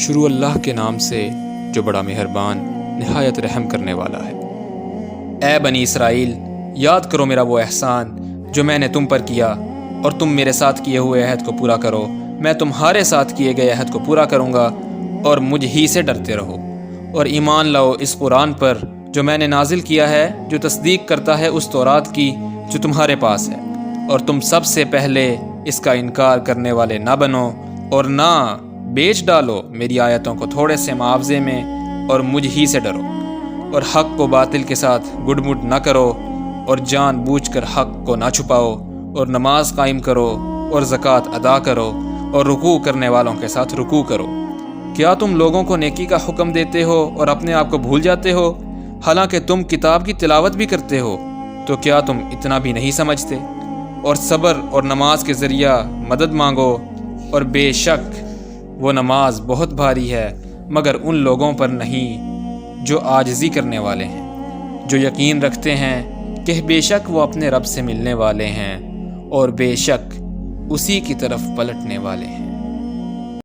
شروع اللہ کے نام سے جو بڑا مہربان نہایت رحم کرنے والا ہے۔ اے بنی اسرائیل، یاد کرو میرا وہ احسان جو میں نے تم پر کیا، اور تم میرے ساتھ کیے ہوئے عہد کو پورا کرو۔ میں تمہارے ساتھ کیے گئے عہد کو پورا کروں گا، اور مجھ ہی سے ڈرتے رہو، اور ایمان لاؤ اس قرآن پر جو میں نے نازل کیا ہے، جو تصدیق کرتا ہے اس تورات کی جو تمہارے پاس ہے، اور تم سب سے پہلے اس کا انکار کرنے والے نہ بنو، اور نہ بیچ ڈالو میری آیتوں کو تھوڑے سے معاوضے میں، اور مجھ ہی سے ڈرو، اور حق کو باطل کے ساتھ گڈ مڈ نہ کرو، اور جان بوجھ کر حق کو نہ چھپاؤ، اور نماز قائم کرو، اور زکوٰۃ ادا کرو، اور رکوع کرنے والوں کے ساتھ رکوع کرو۔ کیا تم لوگوں کو نیکی کا حکم دیتے ہو اور اپنے آپ کو بھول جاتے ہو؟ حالانکہ تم کتاب کی تلاوت بھی کرتے ہو، تو کیا تم اتنا بھی نہیں سمجھتے؟ اور صبر اور نماز کے ذریعہ مدد مانگو، اور بے شک وہ نماز بہت بھاری ہے مگر ان لوگوں پر نہیں جو عاجزی کرنے والے ہیں، جو یقین رکھتے ہیں کہ بے شک وہ اپنے رب سے ملنے والے ہیں، اور بے شک اسی کی طرف پلٹنے والے ہیں۔